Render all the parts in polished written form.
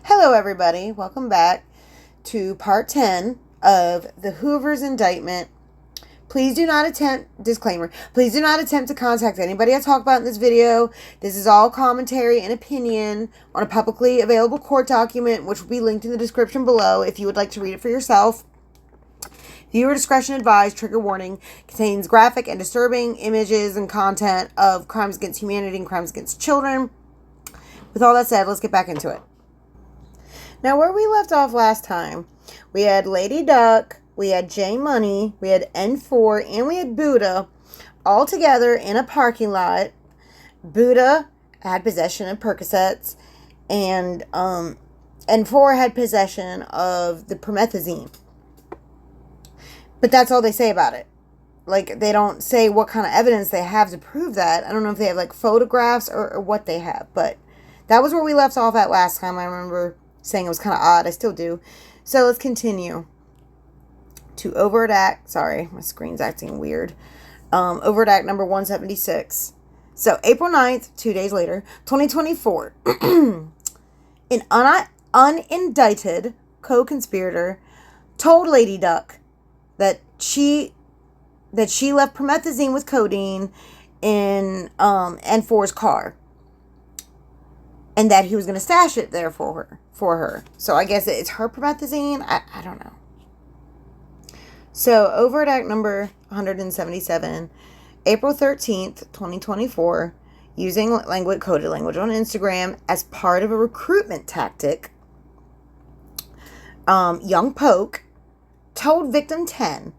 Hello, everybody. Welcome back to part 10 of the Hoovers indictment. Please do not disclaimer, please do not attempt to contact anybody I talk about in this video. This is all commentary and opinion on a publicly available court document, which will be linked in the description below if you would like to read it for yourself. Viewer discretion advised. Trigger warning. Contains graphic and disturbing images and content of crimes against humanity and crimes against children. With all that said, let's get back into it. Now, where we left off last time, we had Lady Duck, we had J Money, we had N4, and we had Buddha all together in a parking lot. Buddha had possession of Percocets, and N4 had possession of the promethazine. But that's all they say about it. Like, they don't say what kind of evidence they have to prove that. I don't know if they have, like, photographs or what they have, but that was where we left off at last time. I remember saying it was kind of odd. I still do. So let's continue to overt act. Sorry, my screen's acting weird. Overt act number 176. So April 9th, 2 days later, 2024, an unindicted co-conspirator told Lady Duck that she left promethazine with codeine in N4's car, and that he was going to stash it there for her. So I guess it's her promethazine. I don't know. So overt act number 177, April 13th, 2024, using coded language on Instagram as part of a recruitment tactic. Young Poke told victim 10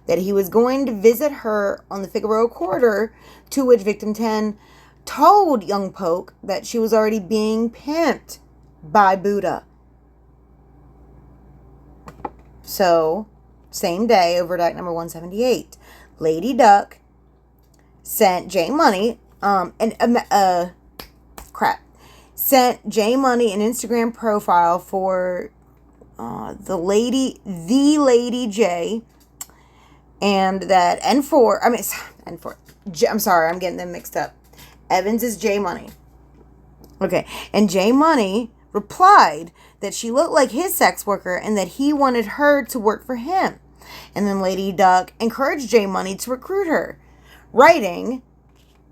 that he was going to visit her on the Figueroa corridor, to which victim 10 told Young Poke that she was already being pimped by Buddha. So, same day, overt act number 178, Lady Duck sent J Money, sent J Money an Instagram profile for the Lady J, and that N4, I'm sorry, I'm getting them mixed up. Evans is J Money. Okay. And J Money replied that she looked like his sex worker and that he wanted her to work for him. And then Lady Duck encouraged J Money to recruit her, writing,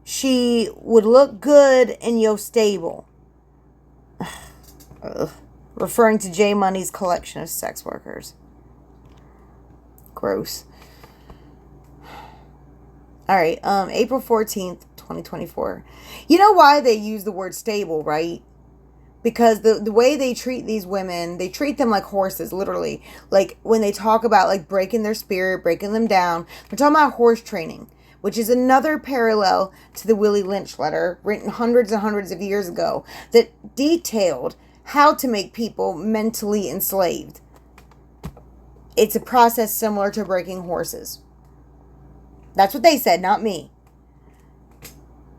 she would look good in your stable. Referring to J Money's collection of sex workers. Gross. All right. April 14th, 2024. You know why they use the word stable, right? Because the way they treat these women, they treat them like horses, literally. Like, when they talk about, like, breaking their spirit, breaking them down, they're talking about horse training, which is another parallel to the Willie Lynch letter, written hundreds and hundreds of years ago, that detailed how to make people mentally enslaved. It's a process similar to breaking horses. That's what they said, not me.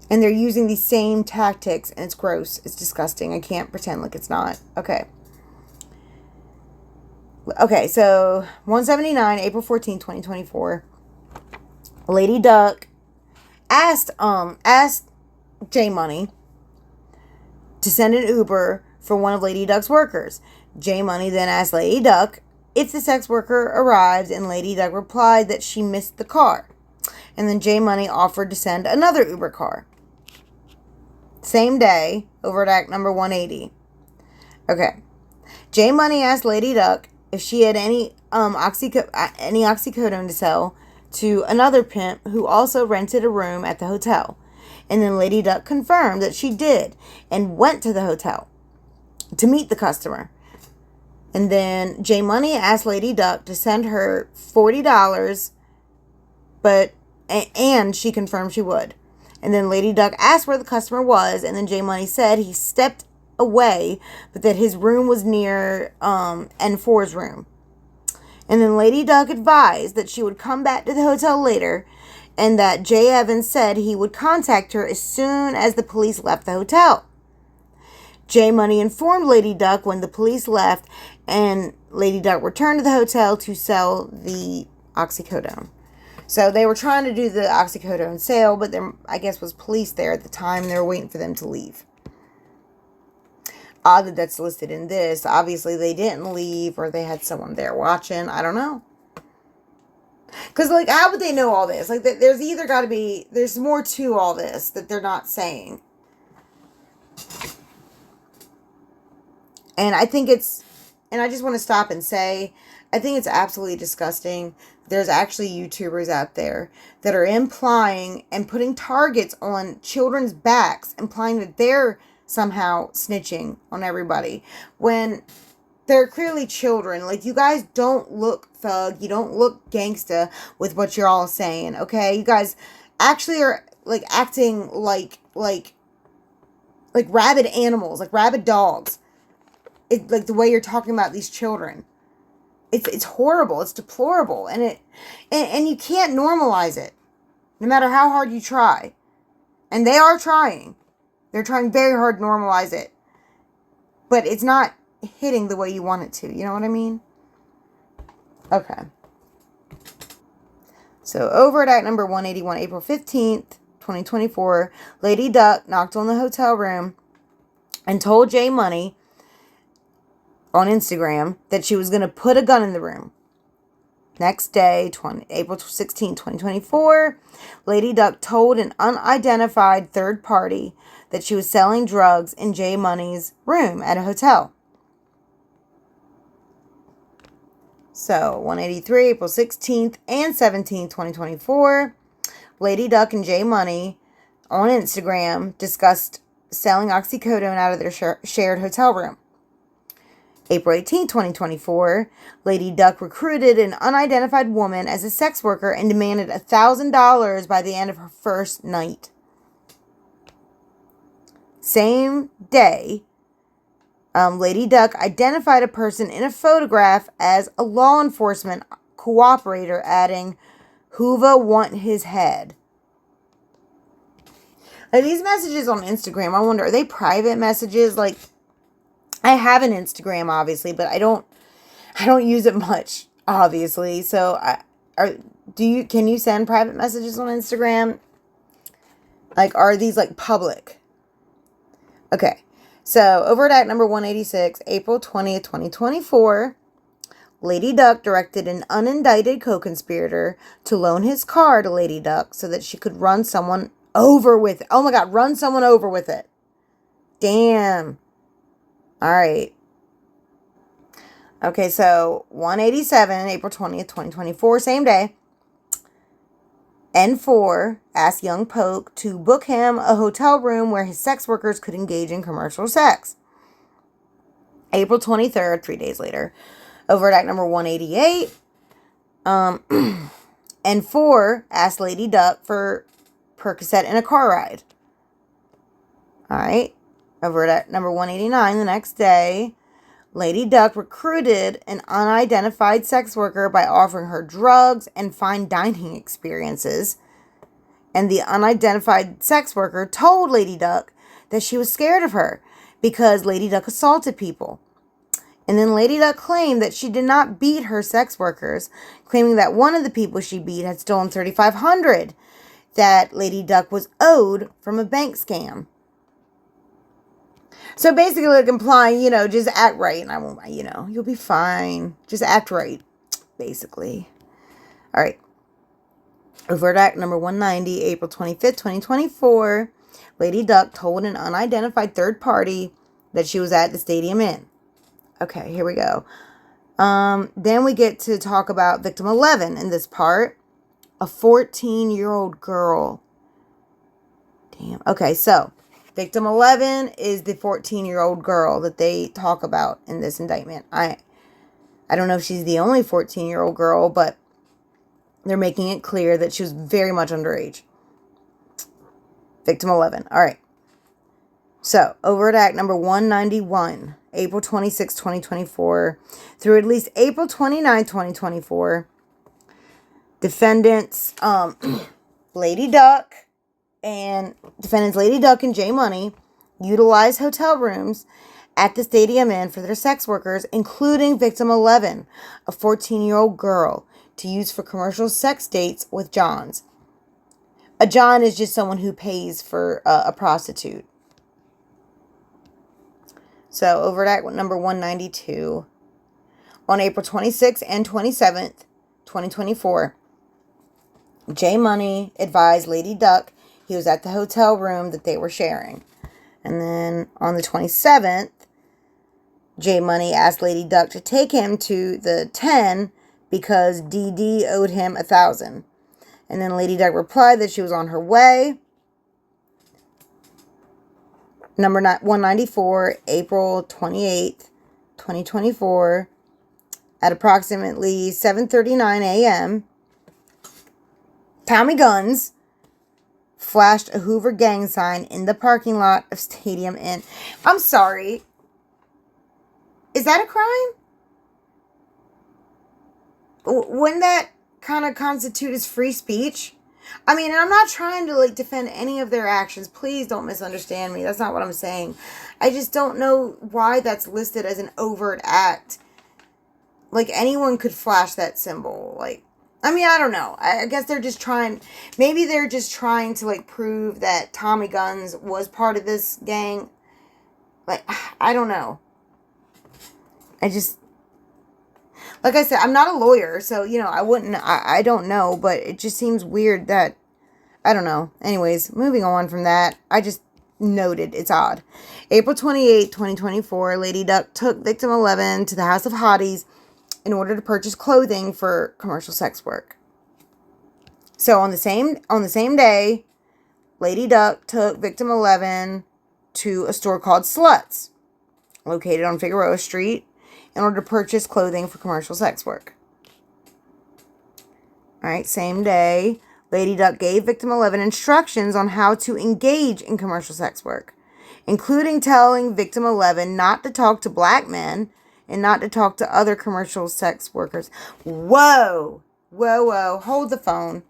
And they're using these same tactics, and it's gross. It's disgusting. I can't pretend like it's not. Okay. Okay, so 179, April 14, 2024. Lady Duck asked J Money to send an Uber for one of Lady Duck's workers. J Money then asked Lady Duck if the sex worker arrived, and Lady Duck replied that she missed the car. And then J Money offered to send another Uber car. Same day, overt act number 180. Okay. J Money asked Lady Duck if she had any oxycodone to sell to another pimp who also rented a room at the hotel. And then Lady Duck confirmed that she did and went to the hotel to meet the customer. And then J Money asked Lady Duck to send her $40, and she confirmed she would. And then Lady Duck asked where the customer was, and then J Money said he stepped away, but that his room was near N4's room. And then Lady Duck advised that she would come back to the hotel later, and that J Evans said he would contact her as soon as the police left the hotel. J Money informed Lady Duck when the police left, and Lady Duck returned to the hotel to sell the oxycodone. So they were trying to do the oxycodone sale, but there, I guess, was police there at the time, and they were waiting for them to leave. Odd that that's listed in this. Obviously, they didn't leave or they had someone there watching. I don't know. Because, like, how would they know all this? Like, there's either got to be, there's more to all this that they're not saying. And I think it's, and I just want to stop and say, I think it's absolutely disgusting. There's actually YouTubers out there that are implying and putting targets on children's backs, implying that they're somehow snitching on everybody when they're clearly children. Like, you guys don't look thug. You don't look gangsta with what you're all saying, okay? You guys actually are, like, acting like rabid animals, like rabid dogs. Like, the way you're talking about these children. It's horrible. It's deplorable. And you can't normalize it. No matter how hard you try. And they are trying. They're trying very hard to normalize it. But it's not hitting the way you want it to. You know what I mean? Okay. So, over at act number 181, April 15th, 2024, Lady Duck knocked on the hotel room and told Jay Money on Instagram that she was going to put a gun in the room. Next day, April 16, 2024, Lady Duck told an unidentified third party that she was selling drugs in Jay Money's room at a hotel. So, 183, April 16th and 17th, 2024, Lady Duck and Jay Money on Instagram discussed selling oxycodone out of their shared hotel room. April 18, 2024, Lady Duck recruited an unidentified woman as a sex worker and demanded $1,000 by the end of her first night. Same day, Lady Duck identified a person in a photograph as a law enforcement cooperator, adding, "Hoover want his head." Like, these messages on Instagram, I wonder, are they private messages? Like, I have an Instagram, obviously, but I don't use it much, obviously. So, can you send private messages on Instagram? Like, are these, like, public? Okay. So, over at act number 186, April 20th, 2024, Lady Duck directed an unindicted co-conspirator to loan his car to Lady Duck so that she could run someone over with it. Oh my God, run someone over with it. Damn. All right. Okay, so 187, April 20th, 2024, same day. N4 asked Young Poke to book him a hotel room where his sex workers could engage in commercial sex. April 23rd, 3 days later. Over at act number 188, N4 asked Lady Duck for Percocet in a car ride. All right. Over at number 189, the next day, Lady Duck recruited an unidentified sex worker by offering her drugs and fine dining experiences. And the unidentified sex worker told Lady Duck that she was scared of her because Lady Duck assaulted people. And then Lady Duck claimed that she did not beat her sex workers, claiming that one of the people she beat had stolen $3,500 that Lady Duck was owed from a bank scam. So basically, like, implying, just act right, and I won't, you'll be fine. Just act right, basically. All right. Overt act number 190, April 25th, 2024. Lady Duck told an unidentified third party that she was at the Stadium Inn. Okay, here we go. Then we get to talk about victim 11 in this part. A 14-year-old girl. Damn. Okay, so victim 11 is the 14-year-old girl that they talk about in this indictment. I don't know if she's the only 14-year-old girl, but they're making it clear that she was very much underage. Victim 11. All right. So, overt act number 191, April 26, 2024, through at least April 29, 2024, defendants Lady Duck and Jay Money utilized hotel rooms at the Stadium Inn for their sex workers, including victim 11, a 14-year-old girl, to use for commercial sex dates with Johns. A John is just someone who pays for a prostitute. So over at number 192, on April 26th and 27th, 2024, J Money advised Lady Duck he was at the hotel room that they were sharing. And then on the 27th, J Money asked Lady Duck to take him to the 10 because DD owed him $1,000. And then Lady Duck replied that she was on her way. Number 194, April 28th, 2024, at approximately 7:39 a.m., Tommy Guns flashed a Hoover gang sign in the parking lot of Stadium Inn. I'm sorry. Is that a crime? Wouldn't that kind of constitute as free speech? I mean, I'm not trying to, like, defend any of their actions. Please don't misunderstand me. That's not what I'm saying. I just don't know why that's listed as an overt act. Like, anyone could flash that symbol. Like, I mean, I don't know. I guess they're just trying... Maybe they're just trying to, like, prove that Tommy Guns was part of this gang. Like, I don't know. I just... Like I said, I'm not a lawyer, so, you know, I don't know, but it just seems weird that, I don't know. Anyways, moving on from that, I just noted it's odd. April 28, 2024, Lady Duck took victim 11 to the House of Hotties in order to purchase clothing for commercial sex work. So on the same day, Lady Duck took victim 11 to a store called Sluts, located on Figueroa Street, in order to purchase clothing for commercial sex work. Alright, same day, Lady Duck gave victim 11 instructions on how to engage in commercial sex work, including telling victim 11 not to talk to black men and not to talk to other commercial sex workers. Whoa! Whoa. Hold the phone.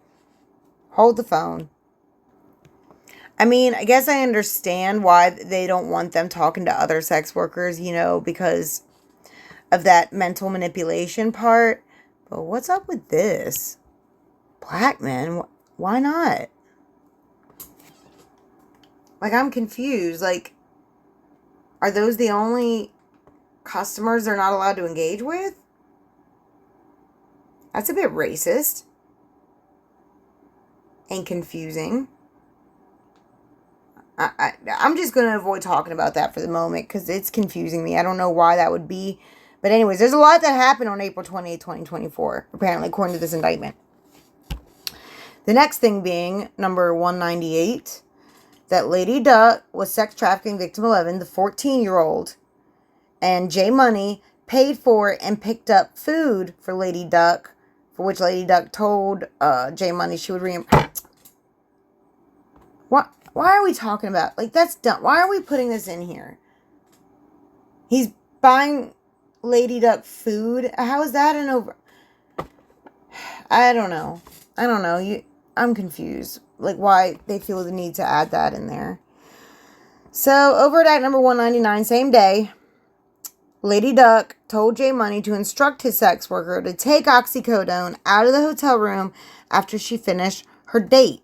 I mean, I guess I understand why they don't want them talking to other sex workers, you know, because of that mental manipulation part. But what's up with this? Black men? Why not? Like, I'm confused. Like, are those the only customers they're not allowed to engage with? That's a bit racist. And confusing. I'm just going to avoid talking about that for the moment because it's confusing me. I don't know why that would be. But anyways, there's a lot that happened on April 28, 2024, apparently, according to this indictment. The next thing being, number 198, that Lady Duck was sex trafficking victim 11, the 14-year-old, and J Money paid for and picked up food for Lady Duck, for which Lady Duck told J Money she would reimburse. What? Why are we talking about? Like, that's dumb. Why are we putting this in here? He's buying Lady Duck food. How is that an over? I don't know. I'm confused. Like, why they feel the need to add that in there. So, over at act number 199, same day, Lady Duck told J Money to instruct his sex worker to take oxycodone out of the hotel room after she finished her date.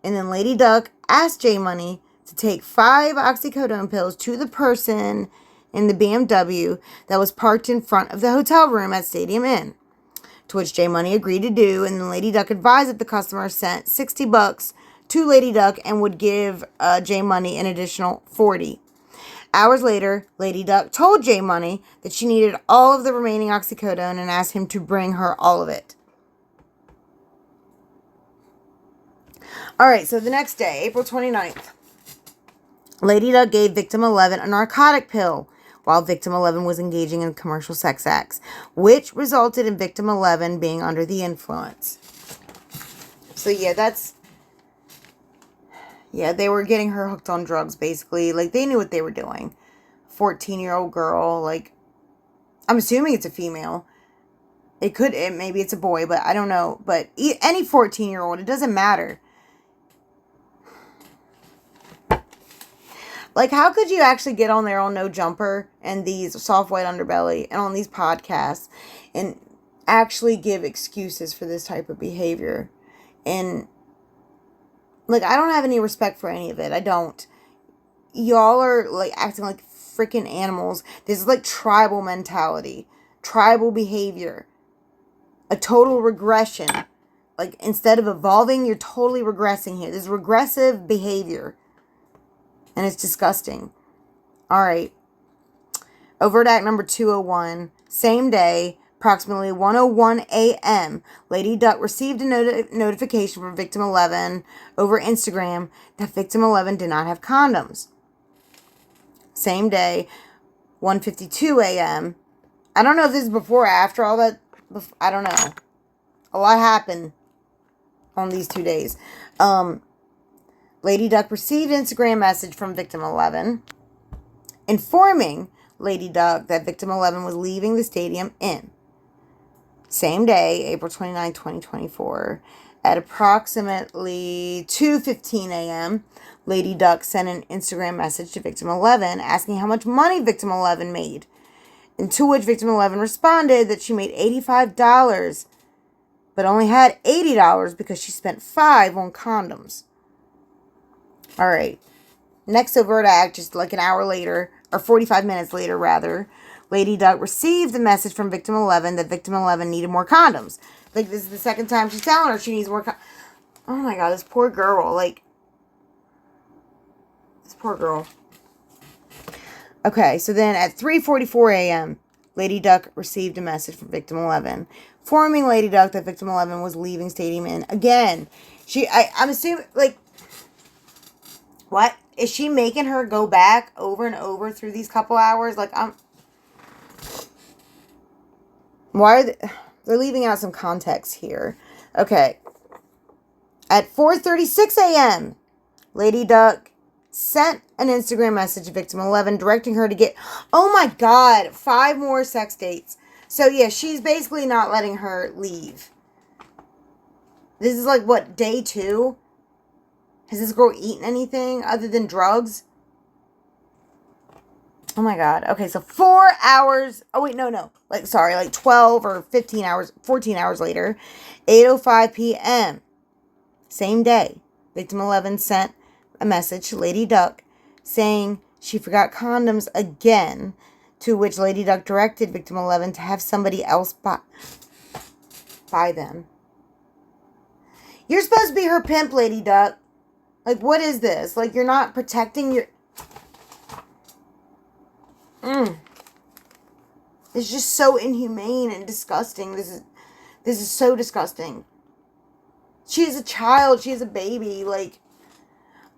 And then Lady Duck asked J Money to take 5 oxycodone pills to the person in the BMW that was parked in front of the hotel room at Stadium Inn, to which J Money agreed to do, and then Lady Duck advised that the customer sent $60 to Lady Duck and would give J Money an additional $40. Hours later, Lady Duck told J Money that she needed all of the remaining oxycodone and asked him to bring her all of it. Alright, so the next day, April 29th, Lady Duck gave victim 11 a narcotic pill while victim 11 was engaging in commercial sex acts, which resulted in victim 11 being under the influence. So they were getting her hooked on drugs, basically. Like, they knew what they were doing. 14-year-old girl, like, I'm assuming it's a female. Maybe it's a boy, but I don't know. But any 14-year-old, it doesn't matter. Like, how could you actually get on there on No Jumper and these Soft White Underbelly and on these podcasts and actually give excuses for this type of behavior? And, like, I don't have any respect for any of it. I don't. Y'all are, like, acting like freaking animals. This is like tribal mentality, tribal behavior, a total regression. Like, instead of evolving, you're totally regressing here. This is regressive behavior. And it's disgusting. All right. Overt act number 201. Same day, approximately 1:01 a.m., Lady Duck received a notification from victim 11 over Instagram that victim 11 did not have condoms. Same day, 1:52 a.m. I don't know if this is before or after all that. I don't know. A lot happened on these 2 days. Lady Duck received an Instagram message from victim 11 informing Lady Duck that victim 11 was leaving the Stadium Inn. Same day, April 29, 2024, at approximately 2:15 a.m., Lady Duck sent an Instagram message to victim 11 asking how much money victim 11 made, and to which victim 11 responded that she made $85, but only had $80 because she spent $5 on condoms. All right. Next overt act, just like an hour later, or 45 minutes later, rather, Lady Duck received the message from victim 11 that victim 11 needed more condoms. Like, this is the second time she's telling her she needs more condoms. Oh my God, this poor girl. Like, this poor girl. Okay, so then at 3:44 a.m., Lady Duck received a message from victim 11, informing Lady Duck that victim 11 was leaving Stadium Inn. Again, I'm assuming, like, what? Is she making her go back over and over through these couple hours? Like, why are they're leaving out some context here. Okay. At 4:36 a.m., Lady Duck sent an Instagram message to victim 11 directing her to get, oh my God, 5 more sex dates. So yeah, she's basically not letting her leave. This is like, what, day 2? Has this girl eaten anything other than drugs? Oh my God. Okay, so 4 hours. Oh wait, no. Like 12 or 15 hours, 14 hours later, 8:05 p.m. Same day, victim 11 sent a message to Lady Duck saying she forgot condoms again, to which Lady Duck directed victim 11 to have somebody else buy them. You're supposed to be her pimp, Lady Duck. Like, what is this? Like, you're not protecting your... It's just so inhumane and disgusting. This is so disgusting. She is a child. She is a baby. Like,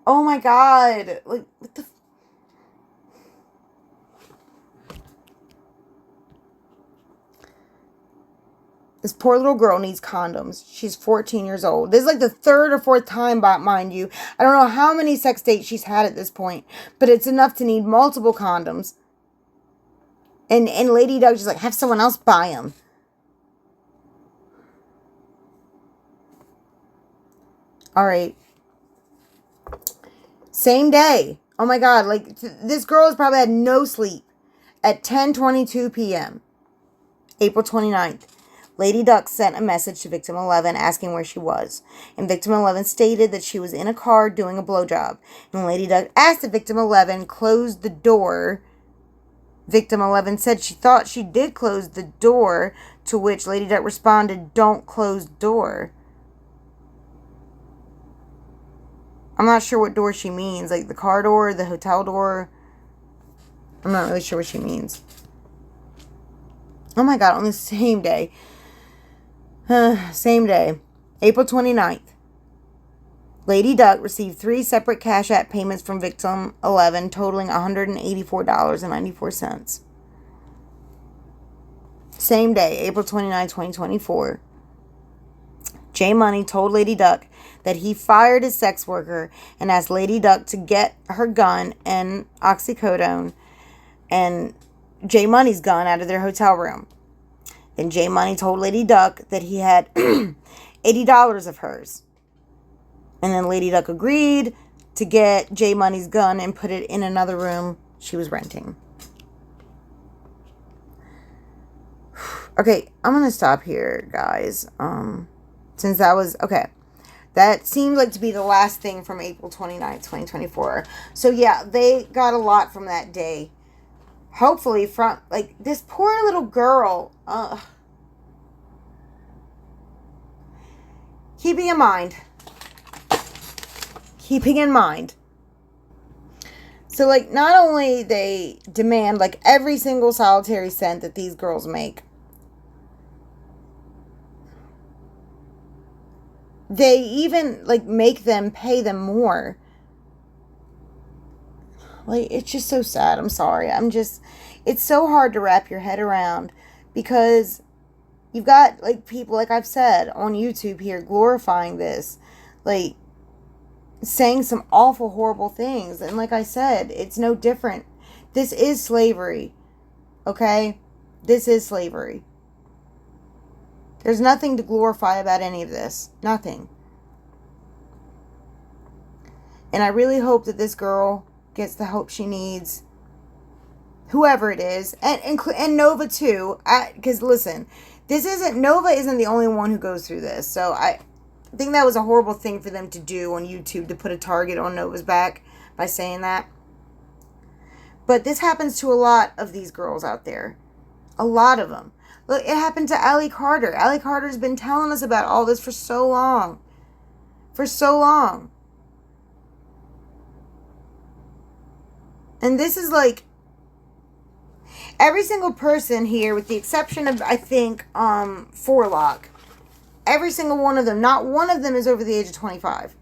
oh my God. Like, what the... This poor little girl needs condoms. She's 14 years old. This is like the 3rd or 4th time, mind you. I don't know how many sex dates she's had at this point, but it's enough to need multiple condoms. And Lady Duck just like, have someone else buy them. All right. Same day. Oh my God. Like, this girl has probably had no sleep. At 10:22 p.m., April 29th, Lady Duck sent a message to victim 11 asking where she was. And victim 11 stated that she was in a car doing a blowjob. And Lady Duck asked if victim 11 closed the door. Victim 11 said she thought she did close the door, to which Lady Duck responded, "Don't close door." I'm not sure what door she means. Like the car door, the hotel door. I'm not really sure what she means. Oh my God, on the same day. April 29th. Lady Duck received 3 separate Cash App payments from victim 11, totaling $184.94. Same day, April 29, 2024. J Money told Lady Duck that he fired his sex worker and asked Lady Duck to get her gun and oxycodone and J Money's gun out of their hotel room. Then J Money told Lady Duck that he had $80 of hers. And then Lady Duck agreed to get J Money's gun and put it in another room she was renting. Okay, I'm going to stop here, guys. Since that was... Okay. That seemed like to be the last thing from April 29th, 2024. So, yeah, they got a lot from that day. hopefully from, like, this poor little girl, keeping in mind, so, like, not only they demand, like, every single solitary cent that these girls make, they even, like, make them pay them more. Like, it's just so sad. I'm sorry. It's so hard to wrap your head around, because you've got, like, people, like I've said, on YouTube here glorifying this, like, saying some awful, horrible things. And like I said, it's no different. This is slavery. Okay? This is slavery. There's nothing to glorify about any of this. Nothing. And I really hope that this girl gets the help she needs. Whoever it is. And Nova too. Because listen, Nova isn't the only one who goes through this. So I think that was a horrible thing for them to do on YouTube, to put a target on Nova's back by saying that. But this happens to a lot of these girls out there. A lot of them. Look, it happened to Allie Carter. Allie Carter's been telling us about all this for so long. For so long. And this is like, every single person here, with the exception of, I think, Forlock, every single one of them, not one of them is over the age of 25.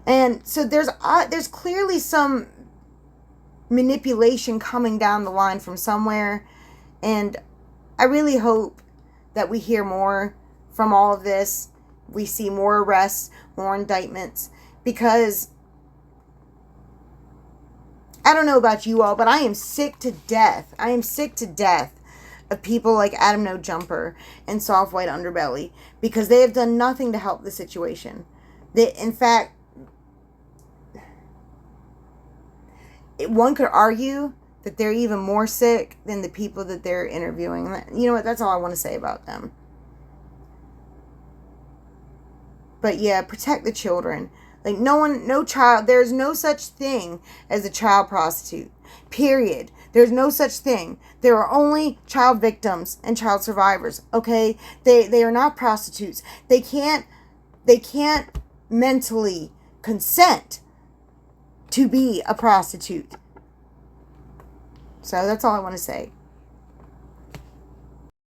And so there's clearly some manipulation coming down the line from somewhere. And I really hope that we hear more from all of this. We see more arrests, more indictments, because I don't know about you all, but I am sick to death. I am sick to death of people like Adam No Jumper and Soft White Underbelly, because they have done nothing to help the situation. In fact, one could argue that they're even more sick than the people that they're interviewing. You know what? That's all I want to say about them. But yeah, protect the children. Like, no child, there's no such thing as a child prostitute. Period. There's no such thing. There are only child victims and child survivors. Okay? They are not prostitutes. They can't mentally consent to be a prostitute. So that's all I want to say.